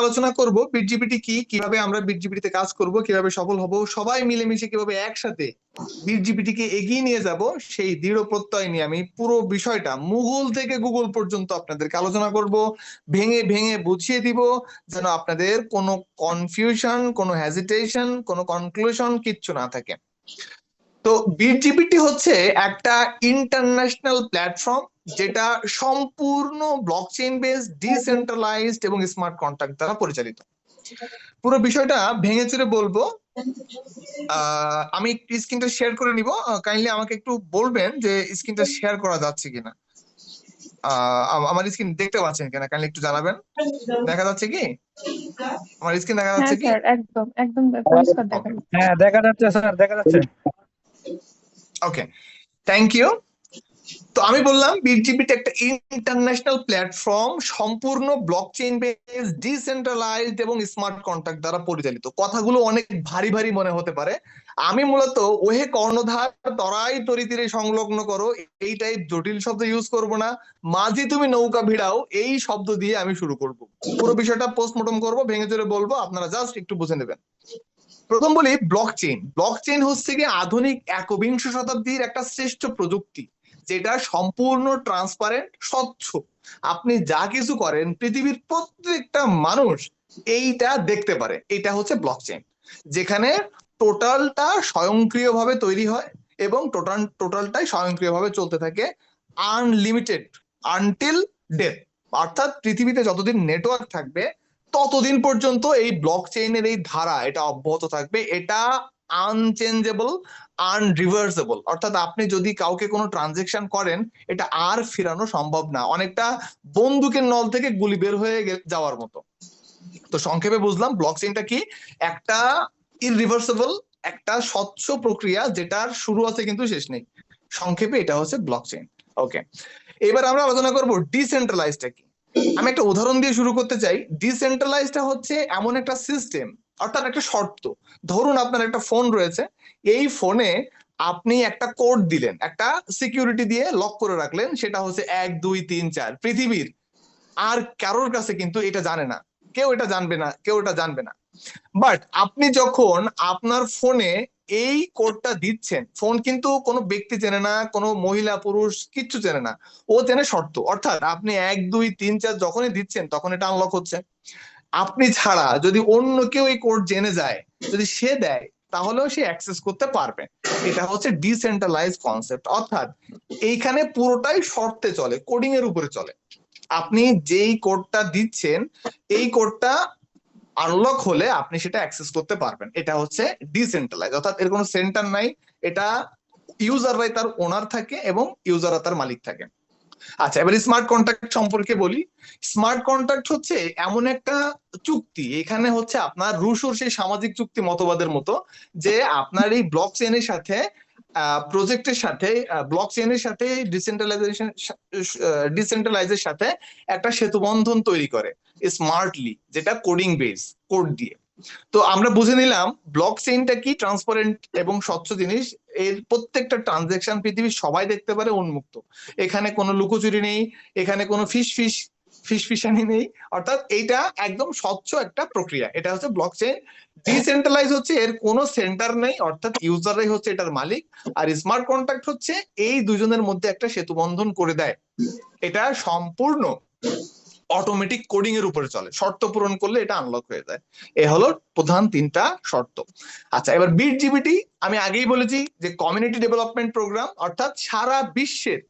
আলোচনা করব বিটজিপিটি কি, কিভাবে আমরা বিটজিপিটিতে কাজ করব, কিভাবে সফল হব, সবাই মিলেমিশে কিভাবে একসাথে বিটজিপিটিকে এগিয়ে নিয়ে যাব, সেই দৃঢ় প্রত্যয় নিয়ে আমি পুরো বিষয়টা মুঘল থেকে গুগল পর্যন্ত আপনাদেরকে আলোচনা করব, ভেঙে ভেঙে বুঝিয়ে দিব, যেন আপনাদের কোনো কনফিউশন, কোনো হেজিটেশন, কোনো কনক্লুশন কিচ্ছু না থাকে। তো বিটজিপিটি হচ্ছে একটা ইন্টারন্যাশনাল প্ল্যাটফর্ম, যেটা সম্পূর্ণ ব্লকচেইন বেস, ডিসেন্ট্রালাইজড এবং স্মার্ট কন্ট্রাক্ট দ্বারা পরিচালিত। পুরো বিষয়টা ভেঙে চুরে বলবো। আমি স্ক্রিনটা শেয়ার করে নিব, কাইন্ডলি আমাকে একটু বলবেন যে স্ক্রিনটা শেয়ার করা যাচ্ছে কিনা, আমার স্ক্রিন দেখতে পাচ্ছেন কিনা, কাইন্ডলি একটু জানাবেন। দেখা যাচ্ছে কি আমার স্ক্রিন, দেখা যাচ্ছে কি? স্যার একদম একদম পরিষ্কার দেখা যাচ্ছে। হ্যাঁ দেখা যাচ্ছে স্যার, দেখা যাচ্ছে। ওকে, থ্যাংক ইউ। তো আমি বললাম বিটজিপিটি একটা ইন্টারন্যাশনাল প্ল্যাটফর্ম, সম্পূর্ণ ব্লকচেইন বেস, ডিসেন্ট্রালাইজড এবং স্মার্ট কন্ট্রাক্ট দ্বারা পরিচালিত। কথাগুলো অনেক ভারী ভারী মনে হতে পারে। আমি মূলত ওহে কর্ণধার তরাই তরিতীরে সংলগ্ন করো এই টাইপ জটিল শব্দ ইউজ করব না, মাঝি তুমি নৌকা ভিড়াও এই শব্দ দিয়ে আমি শুরু করব। পুরো বিষয়টা পোস্টমর্টম করব, ভেঙে চুরে বলবো, আপনারা জাস্ট একটু বুঝে নেবেন। প্রথম বলি ব্লকচেইন। ব্লকচেইন হচ্ছে কি আধুনিক একবিংশ শতাব্দীর একটা শ্রেষ্ঠ প্রযুক্তি, যেটা সম্পূর্ণ ট্রান্সপারেন্ট, স্বচ্ছ। আপনি যা কিছু করেন পৃথিবীর প্রত্যেকটা মানুষ এইটা দেখতে পারে। এটা হচ্ছে ব্লকচেইন, যেখানে টোটালটা স্বয়ংক্রিয়ভাবে তৈরি হয় এবং টোটালটাই স্বয়ংক্রিয়ভাবে চলতে থাকে আনলিমিটেড আনটিল ডেথ। অর্থাৎ পৃথিবীতে যতদিন নেটওয়ার্ক থাকবে ততদিন পর্যন্ত এই ব্লকচেইনের এই ধারা এটা অব্যাহত থাকবে। এটা আনচেঞ্জেবল, আনরিভার্সেবল। অর্থাৎ আপনি যদি কাউকে কোনো ট্রানজেকশন করেন, এটা আর ফিরানো সম্ভব না, অনেকটা বন্দুকের নল থেকে গুলি বের হয়ে যাওয়ার মতো। তো সংক্ষেপে বুঝলাম ব্লকচেইনটা কি, একটা ইররিভার্সেবল, একটা স্বচ্ছ প্রক্রিয়া যেটার শুরু আছে কিন্তু শেষ নেই। সংক্ষেপে এটা হচ্ছে ব্লকচেইন। ওকে, এবার আমরা আলোচনা করব ডিসেন্ট্রালাইজডটা কি। আমি একটা উদাহরণ দিয়ে শুরু করতে চাই। ডিসেন্ট্রালাইজডটা হচ্ছে এমন একটা সিস্টেম, অর্থাৎ একটা শর্ত। ধরুন আপনার একটা ফোন রয়েছে, এই ফোনে আপনি একটা কোড দিলেন, একটা সিকিউরিটি দিয়ে লক করে রাখলেন, সেটা হচ্ছে 1 2 3 4। পৃথিবীর আর কারোর কাছে কিন্তু এটা জানে না, কেউ এটা জানবে না, কেউ এটা জানবে না। বাট আপনি যখন আপনার ফোনে এই কোডটা দিচ্ছেন, ফোন কিন্তু কোনো ব্যক্তি চেনে না, কোনো মহিলা পুরুষ কিচ্ছু চেনে না, ও চেনে শর্ত। অর্থাৎ আপনি 1 2 3 4 যখনই দিচ্ছেন তখন এটা আনলক হচ্ছে। আপনি ছাড়া যদি অন্য কেউ এই কোড জেনে যায়, যদি সে দেয়, তাহলেও সে অ্যাক্সেস করতে পারবে। এটা হচ্ছে ডিসেন্ট্রালাইজ কনসেপ্ট। অর্থাৎ এইখানে পুরোটাই শর্তে চলে, কোডিং এর উপরে চলে। আপনি যেই কোডটা দিচ্ছেন, এই কোডটা আনলক হলে আপনি সেটা অ্যাক্সেস করতে পারবেন। এটা হচ্ছে ডিসেন্ট্রালাইজ, অর্থাৎ এর কোনো সেন্টার নাই। এটা ইউজাররাই তার ওনার থাকে এবং ইউজাররা তার মালিক থাকে। আচ্ছা, এবার স্মার্ট কন্ট্রাক্ট সম্পর্কে বলি। স্মার্ট কন্ট্রাক্ট হচ্ছে এমন একটা চুক্তি, এখানে হচ্ছে আপনার রুশোর সেই সামাজিক চুক্তি মতবাদের মতো, যে আপনার এই ব্লক চেইনের সাথে, প্রজেক্টের সাথে, ব্লক চেইনের সাথে ডিসেন্ট্রালাইজের সাথে একটা সেতু বন্ধন তৈরি করে স্মার্টলি, যেটা কোডিং বেস, কোড দিয়ে। তো আমরা বুঝে নিলাম ব্লক চেইনটা কি, ট্রান্সপারেন্ট এবং স্বচ্ছ জিনিস। এর প্রত্যেকটা ট্রানজেকশন পৃথিবীর সবাই দেখতে পারে, উন্মুক্ত। এখানে কোনো লুকোচুরি নেই, এখানে কোনো ফিসফিসানি নেই। অর্থাৎ এইটা একদম স্বচ্ছ একটা প্রক্রিয়া, এটা হচ্ছে ব্লক চেইন। ডিসেন্ট্রালাইজ হচ্ছে এর কোনো সেন্টার নেই, অর্থাৎ ইউজাররাই হচ্ছে এটার মালিক। আর স্মার্ট কন্ট্রাক্ট হচ্ছে এই দুজনের মধ্যে একটা সেতু বন্ধন করে দেয়। এটা সম্পূর্ণ অটোমেটিক কোডিং এর উপরে চলে, শর্ত পূরণ করলে এটা আনলক হয়ে যায়। এ হলো প্রধান 3টা শর্ত। আচ্ছা, এবার বিটজিপিটি আমি আগেই বলেছি যে কমিউনিটি ডেভেলপমেন্ট প্রোগ্রাম, অর্থাৎ সারা বিশ্বের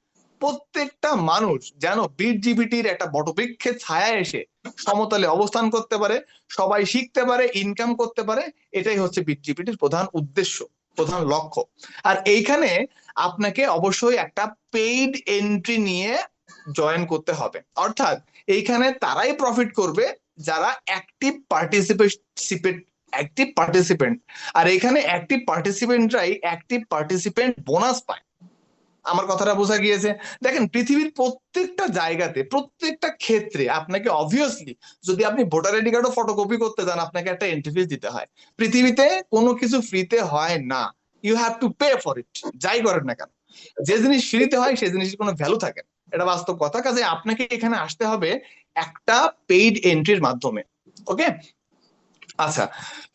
প্রত্যেকটা মানুষ যেন বিটজিপিটির একটা বটবৃক্ষের ছায়া এসে সমতলে অবস্থান করতে পারে, সবাই শিখতে পারে, ইনকাম করতে পারে। এটাই হচ্ছে বিটজিপিটির প্রধান উদ্দেশ্য, প্রধান লক্ষ্য। আর এইখানে আপনাকে অবশ্যই একটা পেইড এন্ট্রি নিয়ে জয়েন করতে হবে। অর্থাৎ এইখানে তারাই প্রফিট করবে যারা অ্যাক্টিভ পার্টিসিপেন্ট। আর এখানে অ্যাক্টিভ পার্টিসিপেন্ট বোনাস পায়। আমার কথাটা বোঝা গিয়েছে? দেখেন, পৃথিবীর প্রত্যেকটা জায়গাতে, প্রত্যেকটা ক্ষেত্রে আপনাকে অবভিয়াসলি, যদি আপনি ভোটার আইডি কার্ডও ফটোকপি করতে যান, আপনাকে একটা এন্ট্রি ফিস দিতে হয়। পৃথিবীতে কোনো কিছু ফ্রিতে হয় না, you have to pay for it. যাই করেন না কেন, যে জিনিস ফ্রিতে হয় সেই জিনিসের কোনো ভ্যালু থাকে না, এটা বাস্তব কথা। কাজে আপনাকে এখানে আসতে হবে একটা পেইড এন্ট্রির মাধ্যমে। ওকে, আচ্ছা।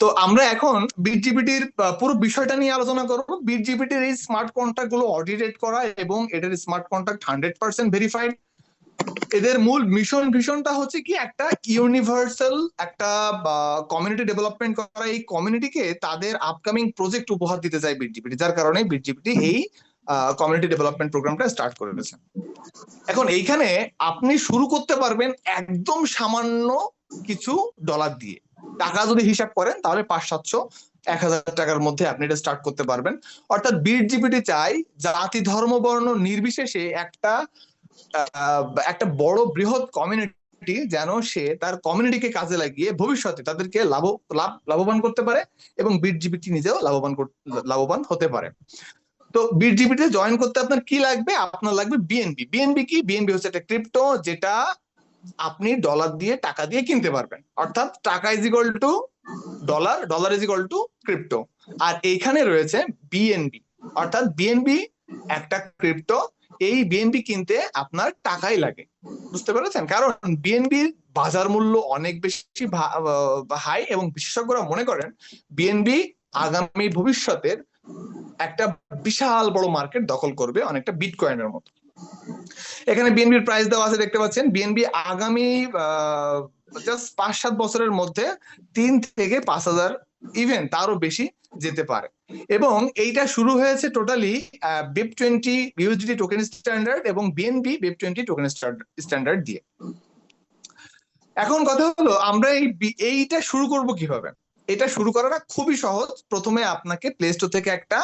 তো আমরা এখন বিটজিপিটির পুরো বিষয়টা নিয়ে আলোচনা করব। বিটজিপিটির এই স্মার্ট কন্ট্রাক্ট গুলো অডিটেড করা এবং এটার স্মার্ট কন্ট্রাক্ট 100% ভেরিফাইড। এদের মূল ভিশনটা হচ্ছে কি, একটা ইউনিভার্সাল একটা কমিউনিটি ডেভেলপমেন্ট করা, এই কমিউনিটিকে তাদের আপকামিং প্রজেক্ট উপহার দিতে চায় বিটজিপিটি, যার কারণে বিটজিপিটি এই কমিউনিটি ডেভেলপমেন্ট প্রোগ্রামটা স্টার্ট করে দিয়েছে। এখন এইখানে আপনি শুরু করতে পারবেন একদম সামান্য কিছু ডলার দিয়ে। টাকা যদি হিসাব করেন তাহলে 500-700-1000 টাকার মধ্যে আপনি এটা স্টার্ট করতে পারবেন। অর্থাৎ বিটজিপিটি চাই জাতি ধর্ম বর্ণ নির্বিশেষে একটা বড় বৃহৎ কমিউনিটি যেন সে তার কমিউনিটিকে কাজে লাগিয়ে ভবিষ্যতে তাদেরকে লাভবান করতে পারে এবং বিটজিপিটি নিজেও লাভবান হতে পারে। তো বিটজিপিটি জয়েন করতে আপনার কি লাগবে? আপনার লাগবে বিএনবি। বিএনবি কি? বিএনবি হচ্ছে একটা ক্রিপ্টো, যেটা আপনি ডলার দিয়ে টাকা দিয়ে কিনতে পারবেন। অর্থাৎ টাকা is equal to dollar, dollar is equal to crypto. আর এইখানে রয়েছে বিএনবি, অর্থাৎ বিএনবি একটা ক্রিপ্টো। এই বিএনবি কিনতে আপনার টাকাই লাগে, বুঝতে পেরেছেন? কারণ বিএনবির বাজার মূল্য অনেক বেশি হাই এবং বিশেষজ্ঞরা মনে করেন বিএনবি আগামী ভবিষ্যতের একটা বিশাল বড় মার্কেট দখল করবে, অনেকটা বিটকয়েনের মতো। এখানে বিএনবির প্রাইস দেওয়া আছে, দেখতে পাচ্ছেন। বিএনবি আগামী জাস্ট 5-7 বছরের মধ্যে 3 থেকে 5000 ইভেন তারও বেশি যেতে পারে। এবং এইটা শুরু হয়েছে totally BIP20 USDT token standard এবং বিএনবি BIP20 টোকেন স্ট্যান্ডার্ড দিয়ে। এখন কথা হলো আমরা এইটা শুরু করব কিভাবে? এটা শুরু করাটা খুবই সহজ। প্রথমে আপনাকে প্লে স্টোর থেকে একটা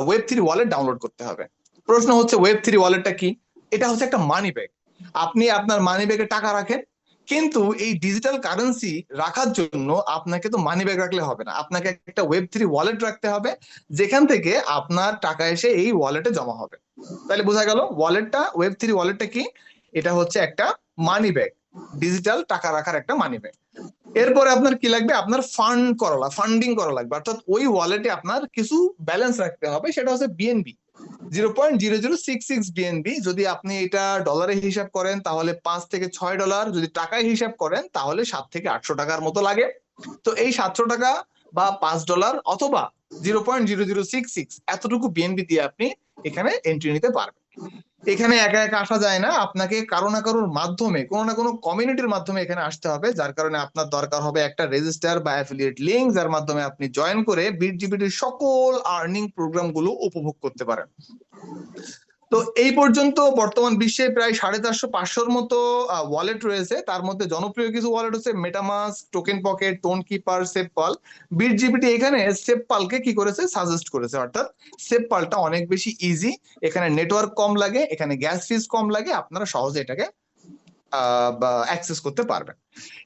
Web3 ওয়ালেট ডাউনলোড করতে হবে। প্রশ্ন হচ্ছে Web3 ওয়ালেটটা কি? এটা হচ্ছে একটা মানি ব্যাগ। আপনি আপনার মানি ব্যাগে টাকা রাখেন, কিন্তু এই ডিজিটাল কারেন্সি রাখার জন্য আপনাকে তো মানি ব্যাগ রাখলে হবে না, আপনাকে একটা Web3 ওয়ালেট রাখতে হবে, যেখান থেকে আপনার টাকা এসে এই ওয়ালেটে জমা হবে। তাহলে বোঝা গেল ওয়ালেটটা, Web3 ওয়ালেটটা কি? এটা হচ্ছে একটা মানি ব্যাগ, ডিজিটাল টাকা রাখার একটা মানি ব্যাগ। এরপরে আপনার কি লাগবে? আপনার ফান্ডিং করা লাগবে, অর্থাৎ ওই ওয়ালেটে আপনার কিছু ব্যালেন্স রাখতে হবে, সেটা হচ্ছে বিএনবি 0.0066 বিএনবি। যদি আপনি এটা ডলারে হিসাব করেন তাহলে $5 থেকে $6, যদি টাকায় হিসাব করেন তাহলে $700 থেকে $800 মতো লাগে। তো এই $700 বা $5 অথবা 0.0066 এতটুকু বিএনবি দিয়ে আপনি এখানে এন্ট্রি নিতে পারবেন। এখানে একা একা আসা যায় না, আপনাকে কারো না কারোর মাধ্যমে, কোনো না কোনো কমিউনিটির মাধ্যমে এখানে আসতে হবে, যার কারণে আপনার দরকার হবে একটা রেজিস্টার বা অ্যাফিলিয়েট লিংক, যার মাধ্যমে আপনি জয়েন করে বিটজিপিটির সকল আর্নিং প্রোগ্রাম গুলো উপভোগ করতে পারেন। তো এই পর্যন্ত বর্তমান বিশ্বে প্রায় 450-500-র মতো ওয়ালেট রয়েছে। তার মধ্যে জনপ্রিয় কিছু ওয়ালেট হচ্ছে MetaMask, TokenPocket, Tonkeeper, SafePal. BitGPT এখানে সেপপালকে কি করেছে? সাজেস্ট করেছে। অর্থাৎ সেপপালটা অনেক বেশি ইজি, এখানে নেটওয়ার্ক কম লাগে, এখানে গ্যাস ফিস কম লাগে, আপনারা সহজে এটাকে অ্যাক্সেস করতে পারবেন।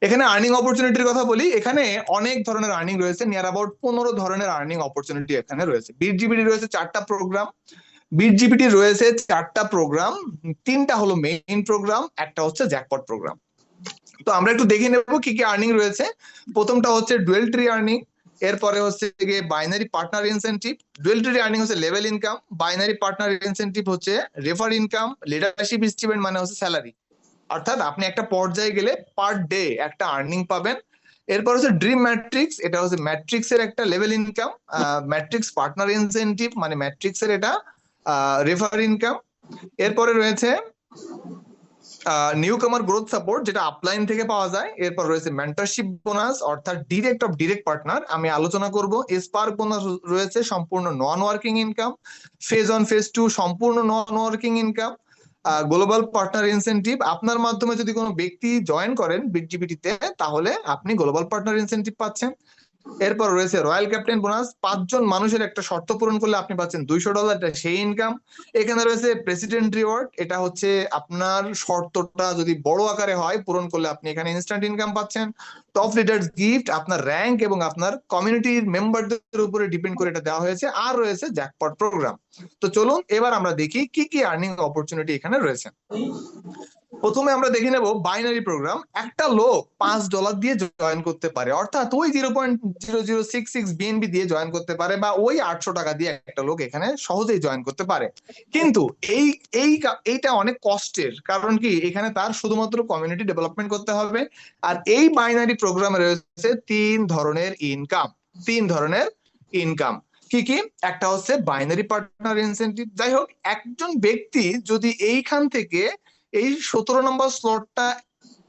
এখানে আর্নিং অপরচুনিটির কথা বলি, এখানে অনেক ধরনের আর্নিং রয়েছে, নিয়ার অ্যাবাউট 15 ধরনের আর্নিং অপরচুনিটি এখানে রয়েছে। বিটজিপিটি রয়েছে 4টা প্রোগ্রাম, বিটজিপিটি রয়েছে 4টা প্রোগ্রাম, 3টা হলো মেইন প্রোগ্রাম, একটা হচ্ছে জ্যাকপট প্রোগ্রাম। তো আমরা একটু দেখে নেব কি কি আর্নিং রয়েছে। প্রথমটা হচ্ছে ডুয়েল ট্রি আর্নিং, এরপরে হচ্ছে গিয়ে binary partner incentive. Dual tree earning হচ্ছে level income, binary partner incentive হচ্ছে রেফার ইনকাম, লিডারশিপ স্টিপেন্ড মানে হচ্ছে স্যালারি, অর্থাৎ আপনি একটা পর্যায়ে গেলে পার ডে একটা আর্নিং পাবেন। এরপর হচ্ছে ড্রিম ম্যাট্রিক্স, এটা হচ্ছে ম্যাট্রিক্স এর একটা level income. Matrix partner incentive মানে ম্যাট্রিক্স এর এটা রেফার ইনকাম। এরপরে রয়েছে নিউ কামার গ্রোথ সাপোর্ট, যেটা আপলাইন থেকে পাওয়া যায়। এরপর রয়েছে মেন্টরশিপ বোনাস, অর্থাৎ ডিরেক্ট পার্টনার আমি আলোচনা করব। স্পার্ক বোনাস রয়েছে সম্পূর্ণ নন ওয়ার্কিং ইনকাম। ফেজ 1 ফেজ 2 সম্পূর্ণ নন working income. Global partner incentive, আপনার মাধ্যমে যদি কোনো ব্যক্তি জয়েন করেন বিটজিপিটিতে তাহলে আপনি গ্লোবাল পার্টনার ইনসেনটিভ পাচ্ছেন। এরপর রয়েছে রয়্যাল ক্যাপ্টেন বোনাস, 5 জন মানুষের একটা শর্ত পূরণ করলে আপনি পাচ্ছেন $200, এটা সেই ইনকাম। এখানে রয়েছে প্রেসিডেন্ট রিওয়ার্ড, এটা হচ্ছে আপনার শর্তটা যদি বড় আকারে হয় পূরণ করলে আপনি এখানে ইনস্ট্যান্ট ইনকাম পাচ্ছেন। টপ লিডার্স গিফট, আপনার র্যাঙ্ক এবং আপনার কমিউনিটির মেম্বারদের উপরে ডিপেন্ড করে এটা দেওয়া হয়েছে। আর রয়েছে জ্যাকপট প্রোগ্রাম। তো চলুন এবার আমরা দেখি কি কি আর্নিং অপরচুনিটি এখানে রয়েছে। প্রথমে আমরা দেখে নেব বাইনারি প্রোগ্রাম। একটা লোক $5 দিয়ে জয়েন করতে পারে, অর্থাৎ ওই 0.0066 বিএনবি দিয়ে জয়েন করতে পারে, বা ওই $800 দিয়ে একটা লোক এখানে সহজেই জয়েন করতে পারে। কিন্তু এই এই এইটা অনেক কষ্টের, কারণ কি এখানে তার শুধুমাত্র কমিউনিটি ডেভেলপমেন্ট করতে হবে। আর এই বাইনারি প্রোগ্রামে রয়েছে 3 ধরনের ইনকাম। কি কি? একটা হচ্ছে বাইনারি পার্টনার ইনসেনটিভ। যাই হোক, একজন ব্যক্তি যদি এইখান থেকে এই 17 নম্বর স্লটটা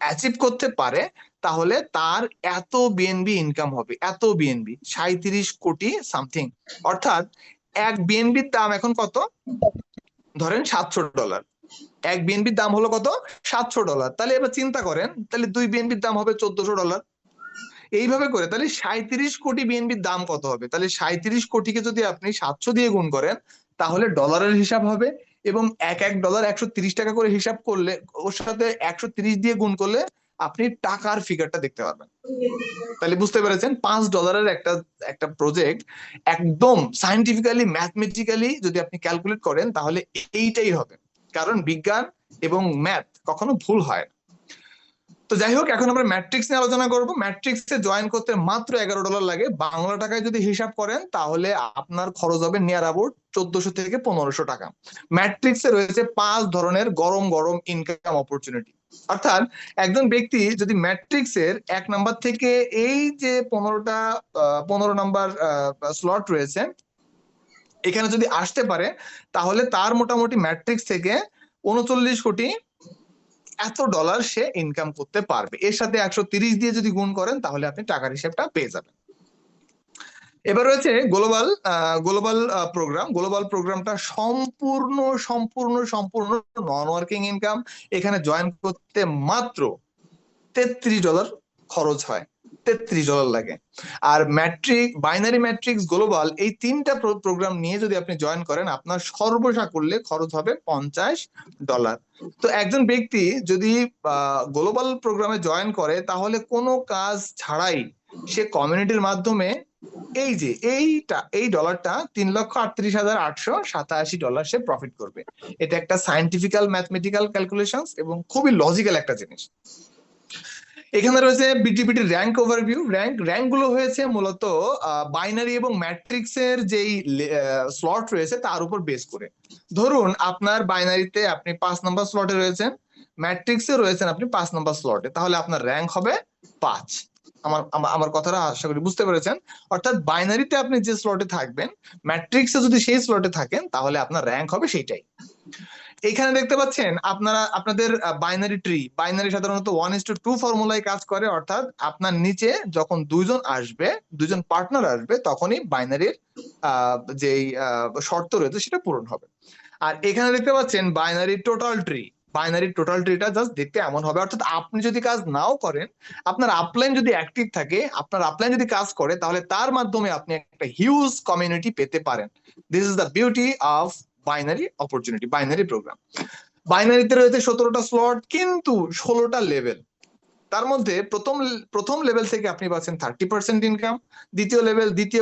অ্যাচিভ করতে পারে, তাহলে তার এত বিএনবি ইনকাম হবে, এত বিএনবি 37 কোটি সামথিং। অর্থাৎ এক বিএনবির দাম এখন কত? ধরেন $700। এক বিএনবির দাম হলো কত? $700। তাহলে এবার চিন্তা করেন, তাহলে 2 বিএনবির দাম হবে $1400। এইভাবে করে তাহলে 37 কোটি বিএনবির দাম কত হবে? তাহলে 37 কোটিকে যদি আপনি 700 দিয়ে গুণ করেন, তাহলে ডলারের হিসাব হবে, এবং এক ডলার 130 টাকা করে হিসাব করলে, ওর সাথে 130 দিয়ে গুণ করলে আপনি টাকার ফিগারটা দেখতে পারবেন। তাহলে বুঝতে পেরেছেন, $5 একটা একটা প্রজেক্ট একদম সায়েন্টিফিক্যালি ম্যাথমেটিক্যালি যদি আপনি ক্যালকুলেট করেন, তাহলে এইটাই হবে। কারণ বিজ্ঞান এবং ম্যাথ কখনো ভুল হয় না। তো যাই হোক, এখন আমরা ম্যাট্রিক্স নিয়ে আলোচনা করব। ম্যাট্রিক্সে জয়েন করতে মাত্র $11 লাগে। বাংলা টাকায় যদি হিসাব করেন, তাহলে আপনার খরচ হবে নিয়ার অ্যাবাউট 1400 থেকে 1500 টাকা। ম্যাট্রিক্সে রয়েছে 5 ধরনের গরম গরম ইনকাম অপরচুনিটি। অর্থাৎ একজন ব্যক্তি যদি ম্যাট্রিক্সের 1 নাম্বার থেকে এই যে 15 নাম্বার স্লট রয়েছে, এখানে যদি আসতে পারে, তাহলে তার মোটামুটি ম্যাট্রিক্স থেকে 39 কোটি এত ডলার সে ইনকাম করতে পারবে। এর সাথে 130 দিয়ে যদি গুণ করেন, তাহলে আপনি টাকার হিসেবটা পেয়ে যাবেন। এবার রয়েছে গ্লোবাল প্রোগ্রাম। গ্লোবাল প্রোগ্রামটা সম্পূর্ণ নন ওয়ার্কিং ইনকাম। এখানে জয়েন করতে মাত্র $33 খরচ হয়, $33 লাগে। আর বাইনারি ম্যাট্রিক্স, গ্লোবাল, এই 3টা প্রোগ্রাম নিয়ে যদি আপনি জয়েন করেন, আপনার সর্বসাকুল্যে খরচ হবে $50। তো একজন ব্যক্তি যদি গ্লোবাল প্রোগ্রামে জয়েন করে, তাহলে কোনো কাজ ছাড়াই সে কমিউনিটির মাধ্যমে এই ডলারটা $3,38,887 সে প্রফিট করবে। এটা একটা সায়েন্টিফিক্যাল ম্যাথমেটিক্যাল ক্যালকুলেশন এবং খুবই লজিক্যাল একটা জিনিস। এখানে রয়েছে বিটিপিটি র্যাঙ্ক ওভারভিউ। র্যাঙ্ক গুলো হয়েছে মূলত বাইনারি এবং ম্যাট্রিক্স এর যেই স্লট রয়েছে তার উপর বেস করে। ধরুন আপনার বাইনারিতে আপনি 5 নম্বর স্লটে রয়েছেন, ম্যাট্রিক্সে রয়েছেন আপনি 5 নম্বর স্লটে, তাহলে আপনার র্যাঙ্ক হবে 5। আমার কথাটা আশা করি বুঝতে পেরেছেন। অর্থাৎ বাইনারিতে আপনি যে স্লটে থাকবেন, ম্যাট্রিক্সে যদি সেই স্লটে থাকেন, তাহলে আপনার র্যাঙ্ক হবে সেইটাই। এখানে দেখতে পাচ্ছেন আপনাদের বাইনারি সাধারণত 1:2 ফর্মুলায় কাজ করে। অর্থাৎ আপনার নিচে যখন দুইজন পার্টনার আসবে, তখনই বাইনারির যেই শর্ত রয়েছে সেটা পূরণ হবে। আর এখানে দেখতে পাচ্ছেন বাইনারি টোটাল ট্রিটা জাস্ট দেখতে এমন হবে। অর্থাৎ আপনি যদি কাজ নাও করেন, আপনার আপলাইন যদি অ্যাক্টিভ থাকে, আপনার আপলাইন যদি কাজ করে, তাহলে তার মাধ্যমে আপনি একটা হিউজ কমিউনিটি পেতে পারেন। This is the beauty of binary opportunity, binary program. বাইনারিতে রয়েছে 17টা স্লট, কিন্তু 16টা লেভেল। তার মধ্যে প্রথম লেভেল থেকে আপনি পাচ্ছেন 30% ইনকাম, দ্বিতীয়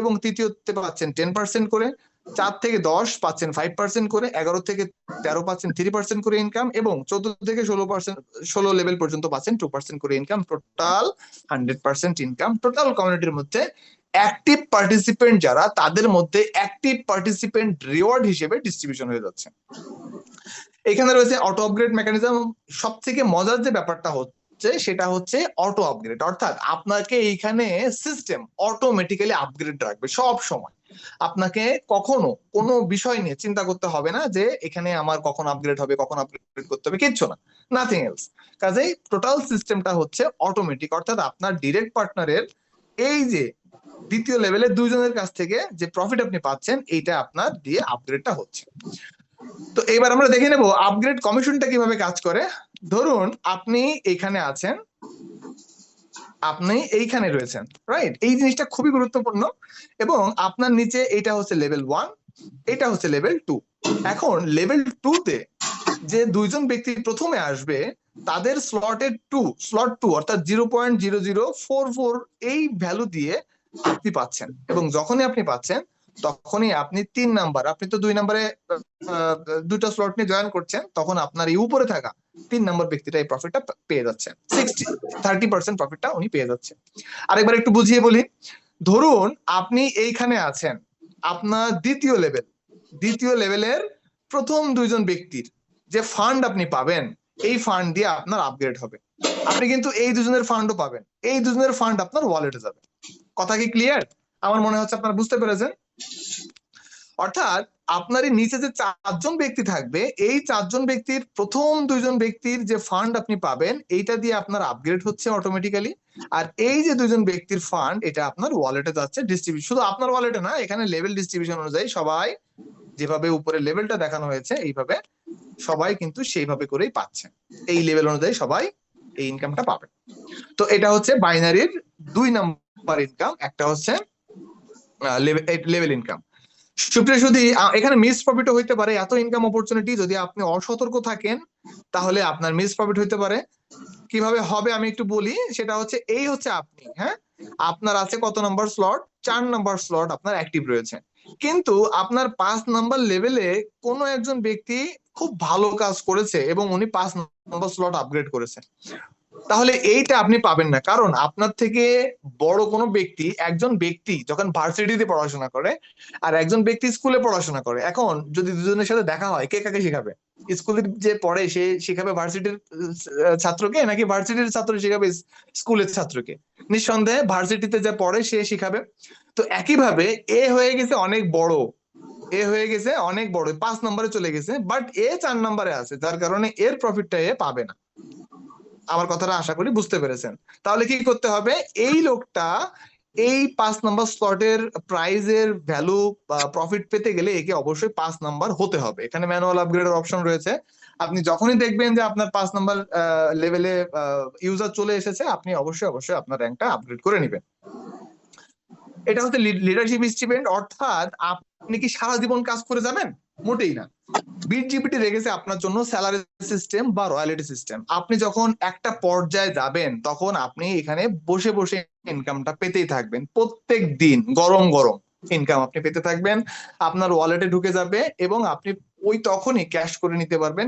এবং তৃতীয়তে পাচ্ছেন 10% করে, 4 থেকে 10 পাচ্ছেন 5% করে, 11 থেকে 13 পাচ্ছেন 3% করে ইনকাম, এবং 14 থেকে 16 লেভেল পর্যন্ত পাচ্ছেন 2% করে ইনকাম। Total 100% income. টোটাল কমিউনিটির মধ্যে অ্যাক্টিভ পার্টিসিপেন্ট যারা, তাদের মধ্যে অ্যাক্টিভ পার্টিসিপেন্ট রিওয়ার্ড হিসেবে ডিস্ট্রিবিউশন হয়ে যাচ্ছে। এখানে রয়েছে অটো আপগ্রেড মেকানিজম। সব থেকে মজার যে ব্যাপারটা হচ্ছে, সেটা হচ্ছে অটো আপগ্রেড। অর্থাৎ আপনাকে এইখানে সিস্টেম অটোমেটিক্যালি আপগ্রেড রাখবে সব সময়। আপনাকে কখনো কোনো বিষয় নিয়ে চিন্তা করতে হবে না যে এখানে আমার কখন আপগ্রেড হবে, কখন আপগ্রেড করতে হবে, কিচ্ছু না, নাথিং এলস। কাজেই টোটাল সিস্টেমটা হচ্ছে অটোমেটিক। অর্থাৎ আপনার ডিরেক্ট পার্টনারের এই যে দ্বিতীয় লেভেলে দুইজনের কাছ থেকে যে প্রফিট আপনি পাচ্ছেন, এইটা আপনার দিয়ে আপগ্রেডটা হচ্ছে। তো এবার আমরা দেখে নেব আপগ্রেড কমিশনটা কিভাবে কাজ করে। ধরুন আপনি এখানে আছেন, আপনি এইখানে রয়েছেন, রাইট? এই জিনিসটা খুবই গুরুত্বপূর্ণ। এবং আপনার নিচে এটা হচ্ছে লেভেল 1, এটা হচ্ছে লেভেল 2। এখন লেভেল 2 তে যে দুইজন ব্যক্তি প্রথমে আসবে, তাদের স্লট 2 অর্থাৎ 0.0044 এই ভ্যালু দিয়ে আপনি পাচ্ছেন। এবং যখনই আপনি পাচ্ছেন, তখনই আপনি 3 নাম্বার, আপনি তো 2 নাম্বারে দুটো স্লট নিয়ে জয়েন করছেন, তখন আপনার এই উপরে থাকা 3 নাম্বার ব্যক্তিটা এই প্রফিটটা পেয়ে যাচ্ছে, 30% প্রফিটটা উনি পেয়ে যাচ্ছে। আরেকবার একটু বুঝিয়ে বলি, ধরুন আপনি এইখানে আছেন, আপনার দ্বিতীয় লেভেলের প্রথম 2জন ব্যক্তির যে ফান্ড আপনি পাবেন, এই ফান্ড দিয়ে আপনার আপগ্রেড হবে। আপনি কিন্তু এই 2জনের ফান্ডও পাবেন, এই 2জনের ফান্ড আপনার ওয়ালেটে যাবে। কথা কি ক্লিয়ার? আমার মনে হচ্ছে আপনারা বুঝতে পেরেছেন। অর্থাৎ আপনার এই নিচে যে 4জন ব্যক্তি থাকবে, এই 4জন ব্যক্তির প্রথম 2জন ব্যক্তির যে ফান্ড আপনি পাবেন, এইটা দিয়ে আপনার আপগ্রেড হচ্ছে অটোমেটিক্যালি। আর এই যে 2জন ব্যক্তির ফান্ড, এটা আপনার ওয়ালেটে যাচ্ছে ডিস্ট্রিবিউশন, শুধু আপনার ওয়ালেটে না, এখানে লেভেল ডিস্ট্রিবিউশন অনুযায়ী সবাই যেভাবে উপরে লেভেলটা দেখানো হয়েছে এইভাবে সবাই কিন্তু সেইভাবে করেই পাচ্ছে, এই লেভেল অনুযায়ী সবাই এই ইনকামটা পাবে। তো এটা হচ্ছে বাইনারির 2 নাম্বার ইনকাম, একটা হচ্ছে লেভেল ইনকাম। সুপ্রিয় সুধী, এখানে মিস প্রফিট হইতে পারে। এত ইনকাম অপরচুনিটি যদি আপনি অসতর্ক থাকেন তাহলে আপনার মিস প্রফিট হইতে পারে। কিভাবে হবে আমি একটু বলি, সেটা হচ্ছে এই হচ্ছে আপনি, হ্যাঁ, আপনার আছে কত নাম্বার স্লট? 4 নাম্বার স্লট আপনার অ্যাক্টিভ রয়েছে, কিন্তু আপনার 5 নাম্বার লেভেলে কোনো একজন ব্যক্তি খুব ভালো কাজ করেছে এবং উনি 5 নাম্বার স্লট আপগ্রেড করেছে, তাহলে এইটা আপনি পাবেন না। কারণ আপনার থেকে বড় কোনো ব্যক্তি, একজন ব্যক্তি যখন ভার্সিটিতে পড়াশোনা করে আর একজন ব্যক্তি স্কুলে পড়াশোনা করে, এখন যদি দুজনের সাথে দেখা হয়, কে কাকে শেখাবে? স্কুলে যে পড়ে সে শেখাবে ভার্সিটির ছাত্রকে, নাকি ভার্সিটির ছাত্র শেখাবে স্কুলের ছাত্রকে? নিঃসন্দেহে ভার্সিটিতে যে পড়ে সে শেখাবে। তো একইভাবে এ হয়ে গেছে অনেক বড়, 5 নম্বরে চলে গেছে, বাট এ 4 নম্বরে আছে, যার কারণে এর প্রফিটটা এ পাবে না। আমার কথাটা আশা করি বুঝতে পেরেছেন। তাহলে কি করতে হবে? এই লোকটা এই 5 নাম্বার স্লটের প্রাইজের ভ্যালু বা প্রফিট পেতে গেলে একে অবশ্যই 5 নাম্বার হতে হবে। এখানে ম্যানুয়াল আপগ্রেডের অপশন রয়েছে। আপনি যখনই দেখবেন যে আপনার 5 নাম্বার লেভেলে ইউজার চলে এসেছে, আপনি অবশ্যই আপনার র্যাঙ্কটা আপগ্রেড করে নেবেন। এটা হচ্ছে লিডারশিপ স্টিপেন্ড। অর্থাৎ আপনি কি সারা জীবন কাজ করে যাবেন? মোটেই না। বিটজিপিটি রেখেছে আপনার জন্য স্যালারি সিস্টেম বা রয়্যালিটি সিস্টেম। আপনি যখন একটা পর্যায়ে যাবেন, তখন আপনি এখানে বসে বসে ইনকামটা পেতেই থাকবেন, প্রত্যেক দিন গরম গরম ইনকাম আপনি পেতে থাকবেন, আপনার ওয়ালেটে ঢুকে যাবে এবং আপনি ওই তখনই ক্যাশ করে নিতে পারবেন,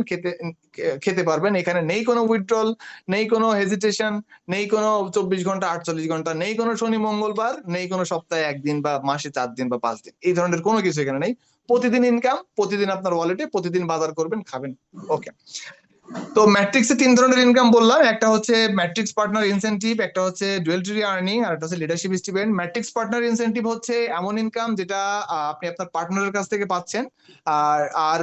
খেতে পারবেন। এখানে নেই কোনো উইথড্রল, নেই কোনো হেজিটেশন, নেই কোনো 24 ঘন্টা 48 ঘন্টা, নেই কোনো শনি মঙ্গলবার, নেই কোনো সপ্তাহে 1 দিন বা মাসে 4 দিন বা 5 দিন, এই ধরনের কোনো কিছু এখানে নেই। প্রতিদিন ইনকাম, প্রতিদিন আপনার ওয়ালেটে, প্রতিদিন বাজার করবেন, খাবেন। ওকে, তো ম্যাট্রিক্সে 3 ধরনের ইনকাম বললাম, একটা হচ্ছে ম্যাট্রিক্স পার্টনার ইনসেনটিভ, একটা হচ্ছে ডুয়েল ট্রি আর্নিং, আর একটা হচ্ছে leadership stipend. Matrix partner incentive হচ্ছে এমন ইনকাম যেটা আপনি আপনার পার্টনারের কাছ থেকে পাচ্ছেন, আর আর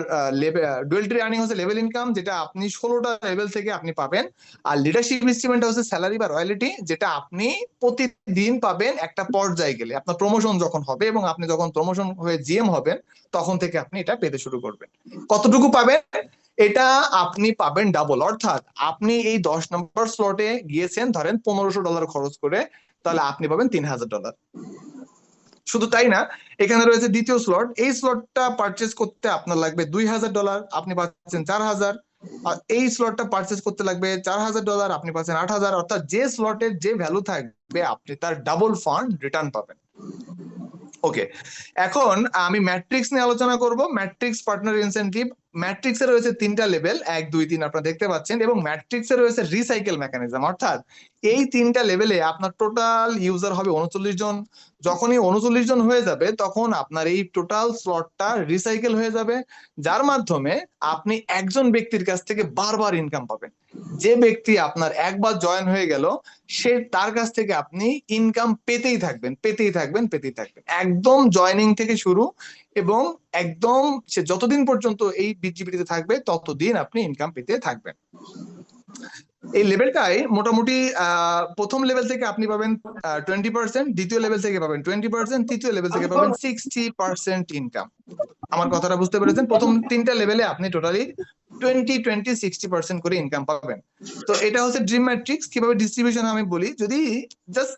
ডুয়েল ট্রি আর্নিং হচ্ছে লেভেল ইনকাম, যেটা আপনি 16টা লেভেল থেকে আপনি পাবেন। আর লিডারশিপ স্টিপেন্ড হচ্ছে স্যালারি বা রয়্যালিটি, যেটা আপনি প্রতিদিন পাবেন একটা পর্যায়ে গেলে, আপনার প্রমোশন যখন হবে এবং আপনি যখন প্রমোশন হয়ে জিএম হবেন, তখন থেকে আপনি এটা পেতে শুরু করবেন। কতটুকু পাবেন? এটা আপনি পাবেন ডাবল। অর্থাৎ আপনি এই 10 নম্বর স্লটে গিয়েছেন ধরেন $1500 খরচ করে, তাহলে আপনি পাবেন $3000। শুধু তাই না, এখানে রয়েছে দ্বিতীয় স্লট। এই স্লটটা পারচেজ করতে আপনার লাগবে $2000, আপনি পাচ্ছেন 4000। আর এই স্লটটা পারচেজ করতে লাগবে $4000, আপনি পাচ্ছেন 8000। অর্থাৎ যে স্লটের যে ভ্যালু থাকবে, আপনি তার ডাবল ফান্ড রিটার্ন পাবেন। ওকে, এখন আমি ম্যাট্রিক্স নিয়ে আলোচনা করব। ম্যাট্রিক্স পার্টনার ইনসেনটিভ, ম্যাট্রিক্সে রয়েছে 3টা লেভেল, 1 2 3 আপনারা দেখতে পাচ্ছেন, এবং ম্যাট্রিক্সে রয়েছে রিসাইকেল মেকানিজম। অর্থাৎ এই 3টা লেভেলে আপনার টোটাল ইউজার হবে 39 জন। যখনই 39 জন হয়ে যাবে, তখন আপনার এই টোটাল স্লটটা রিসাইকেল হয়ে যাবে, যার মাধ্যমে আপনি একজন ব্যক্তির কাছ থেকে বারবার ইনকাম পাবেন। যে ব্যক্তি আপনার একবার জয়েন হয়ে গেল, সে তার কাছ থেকে আপনি ইনকাম পেতেই থাকবেন, একদম জয়েনিং থেকে শুরু, এবং একদম সে যতদিন পর্যন্ত এই বিজিবিটিতে থাকবে ততদিন আপনি ইনকাম পেতে থাকবেন। এই লেভেলটাই মোটামুটি প্রথম লেভেল থেকে আপনি পাবেন 20%, দ্বিতীয় লেভেল থেকে পাবেন 20%, তৃতীয় লেভেল থেকে পাবেন 60% ইনকাম। আমার কথাটা বুঝতে পেরেছেন? প্রথম 3টা লেভেলে আপনি টোটালি 20-20-60% করে ইনকাম পাবেন। তো এটা হচ্ছে ড্রিম ম্যাট্রিক্স। কিভাবে ডিস্ট্রিবিউশন আমি বলি, যদি জাস্ট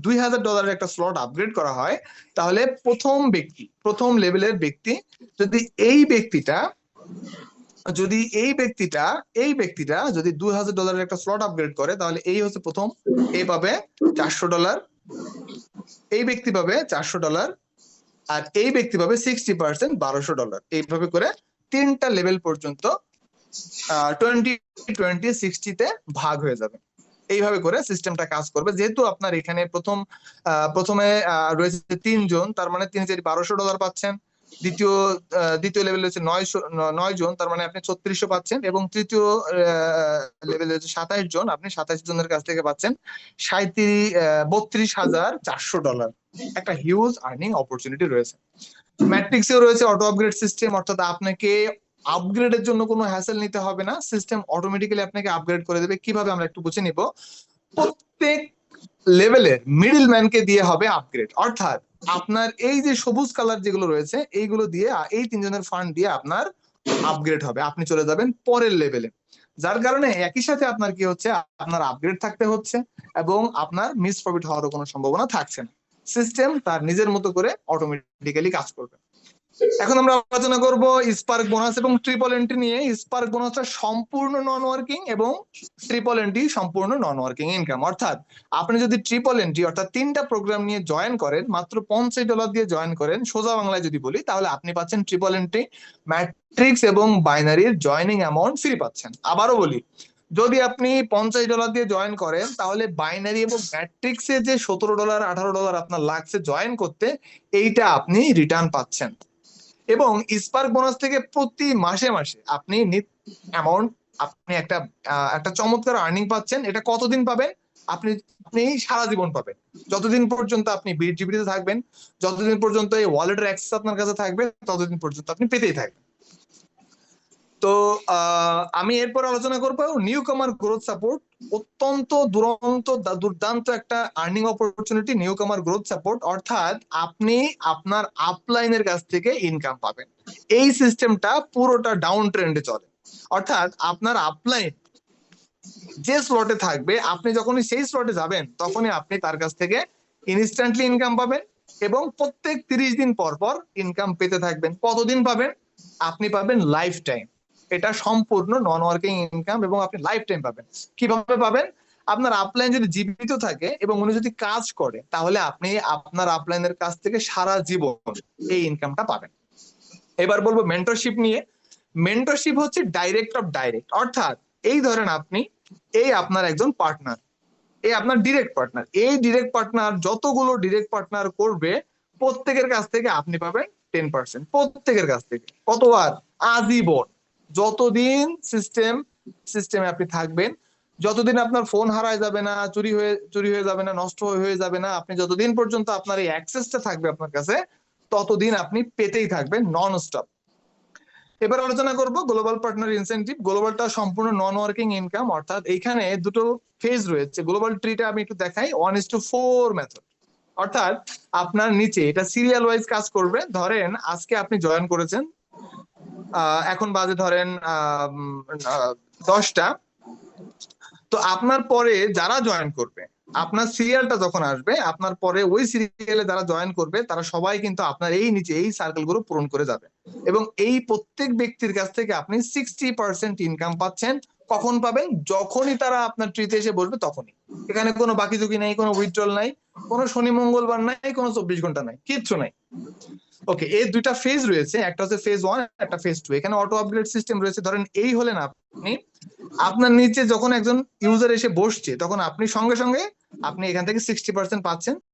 $2000 একটা স্লট আপগ্রেড করা হয়, তাহলে প্রথম লেভেলের ব্যক্তি যদি এই ব্যক্তিটা যদি $2000 একটা স্লট আপগ্রেড করে, তাহলে এই হচ্ছে প্রথম, এ পাবে $400, এই ব্যক্তি পাবে $400, আর এই ব্যক্তি পাবে 60% $1200। এইভাবে করে 3টা লেভেল পর্যন্ত 20-20-60 ভাগ হয়ে যাবে। এইভাবে করে সিস্টেমটা কাজ করবে। যেহেতু আপনার এখানে প্রথমে রয়েছে 3 জন, তার মানে তিনি যদি $1200 পাচ্ছেন। দ্বিতীয় লেভেল হচ্ছে 9 জন, তার মানে আপনি 3600 পাচ্ছেন। এবং তৃতীয় লেভেল হচ্ছে 27 জন, আপনি 27 জনের কাছ থেকে পাচ্ছেন $32,400। একটা হিউজ আর্নিং অপরচুনিটি রয়েছে। ম্যাট্রিক্সেও রয়েছে অটো আপগ্রেড সিস্টেম, অর্থাৎ আপনাকে আপগ্রেডের জন্য কোনো হ্যাসেল নিতে হবে না, সিস্টেম অটোমেটিক্যালি আপনাকে আপগ্রেড করে দেবে। কিভাবে আমরা একটু বুঝে নিব। প্রত্যেক লেভেলের মিডল ম্যানকে দিয়ে হবে আপগ্রেড, অর্থাৎ আপনার এই যে সবুজ কালার যেগুলো রয়েছে এইগুলো দিয়ে, এই 3 জনের ফান্ড দিয়ে আপনার আপগ্রেড হবে, আপনি চলে যাবেন পরের লেভেলে। যার কারণে একই সাথে আপনার কি হচ্ছে, আপনার আপগ্রেড থাকতে হচ্ছে এবং আপনার মিস প্রফিট হওয়ারও কোনো সম্ভাবনা থাকছে না। সিস্টেম তার নিজের মতো করে অটোমেটিক্যালি কাজ করবে। এখন আমরা আলোচনা করব স্পার্ক বোনাস এবং ট্রিপল এন্ট্রি নিয়ে। স্পার্ক বোনাসটা সম্পূর্ণ নন ওয়ার্কিং এবং ট্রিপল এন্ট্রি সম্পূর্ণ নন ওয়ার্কিং ইনকাম। অর্থাৎ আপনি যদি ট্রিপল এন্ট্রি অর্থাৎ 3টা প্রোগ্রাম নিয়ে জয়েন করেন, মাত্র $50 দিয়ে জয়েন করেন, সোজা বাংলায় যদি বলি তাহলে আপনি পাচ্ছেন ট্রিপল এন্ট্রি, ম্যাট্রিক্স এবং বাইনারির জয়নিং অ্যামাউন্ট ফ্রি পাচ্ছেন। আবারও বলি, যদি আপনি $50 দিয়ে জয়েন করেন তাহলে বাইনারি এবং ম্যাট্রিক্সে যে $17 $18 আপনার লাগছে জয়েন করতে, এইটা আপনি রিটার্ন পাচ্ছেন। এবং স্পার্ক বোনাস থেকে প্রতি মাসে মাসে আপনি অ্যামাউন্ট, আপনি একটা চমৎকার আর্নিং পাচ্ছেন। এটা কতদিন পাবেন? আপনি সারা জীবন পাবেন। যতদিন পর্যন্ত আপনি বিটজিবিতে থাকবেন, যতদিন পর্যন্ত এই ওয়ালেটের অ্যাক্সেস আপনার কাছে থাকবে, ততদিন পর্যন্ত আপনি পেতেই থাকবেন। তো আমি এরপর আলোচনা করবো নিউ কামার গ্রোথ সাপোর্ট। অত্যন্ত দুর্দান্ত একটা আর্নিং অপরচুনিটি নিউ কামার গ্রোথ সাপোর্ট, অর্থাৎ আপনি আপনার আপলাইনের কাছ থেকে ইনকাম পাবেন। এই সিস্টেমটা পুরোটা ডাউন ট্রেন্ডে চলে, অর্থাৎ আপনার আপলাইন যে স্লটে থাকবে, আপনি যখনই সেই স্লটে যাবেন তখনই আপনি তার কাছ থেকে ইনস্ট্যান্টলি ইনকাম পাবেন এবং প্রত্যেক 30 দিন পর পর ইনকাম পেতে থাকবেন। কতদিন পাবেন? আপনি পাবেন লাইফ টাইম। এটা সম্পূর্ণ নন ওয়ার্কিং ইনকাম এবং আপনি লাইফ টাইম পাবেন। কিভাবে পাবেন? আপনার আপলাইন যদি জীবিত থাকে এবং উনি যদি কাজ করে, তাহলে আপনি আপনার আপলাইনের কাছ থেকে সারা জীবন এই ইনকামটা পাবেন। এবার বলবো মেন্টরশিপ নিয়ে। মেন্টরশিপ হচ্ছে ডাইরেক্ট অফ ডাইরেক্ট, অর্থাৎ এই ধরেন আপনি আপনার একজন পার্টনার, আপনার ডিরেক্ট পার্টনার, এই ডিরেক্ট পার্টনার যতগুলো ডিরেক্ট পার্টনার করবে প্রত্যেকের কাছ থেকে আপনি পাবেন 10%। প্রত্যেকের কাছ থেকে কতবার? আজীবন। যতদিন সিস্টেমে আপনি থাকবেন, যতদিন আপনার ফোন হারায় যাবে না, চুরি হয়ে যাবে না, নষ্ট হয়ে যাবে না, আপনি যতদিন পর্যন্ত আপনার এই অ্যাক্সেসটা থাকবে আপনার কাছে, ততদিন আপনি পেতেই থাকবেন নন স্টপ। এবার আলোচনা করব গ্লোবাল পার্টনার ইনসেনটিভ। গ্লোবালটা সম্পূর্ণ নন ওয়ার্কিং ইনকাম, অর্থাৎ এখানে দুটো ফেজ রয়েছে। গ্লোবাল ট্রিটা আমি একটু দেখাই, 1:4 মেথড, অর্থাৎ আপনার নিচে এটা সিরিয়াল ওয়াইজ কাজ করবে। ধরেন আজকে আপনি জয়েন করেছেন, এখন বাজে ধরেন 10টা। তো আপনার পরে যারা জয়েন করবে, আপনার সিরিয়ালটা যখন আসবে, আপনার পরে ওই সিরিয়ালে যারা জয়েন করবে তারা সবাই কিন্তু আপনার এই নিচে এই সার্কেলগুলো পূরণ করে যাবে এবং এই প্রত্যেক ব্যক্তির কাছ থেকে আপনি 60% ইনকাম পাচ্ছেন। কখন পাবেন? যখনই তারা আপনার ট্রিতে এসে বসবে তখনই। এখানে কোনো বাকি ঝুঁকি নাই, কোনো উইথড্রল নাই, কোনো শনি মঙ্গলবার নাই, কোনো 24 ঘন্টা নাই, কিচ্ছু নাই। ওকে, এই দুইটা ফেজ রয়েছে, একটা হচ্ছে ফেজ 1, একটা ফেজ 2। এখানে অটো আপগ্রেড সিস্টেম রয়েছে। ধরেন এই হলেন আপনি, আপনার নিচে যখন একজন ইউজার এসে বসছে তখন আপনি সঙ্গে সঙ্গে আপনি এখান থেকে 60% পাচ্ছেন।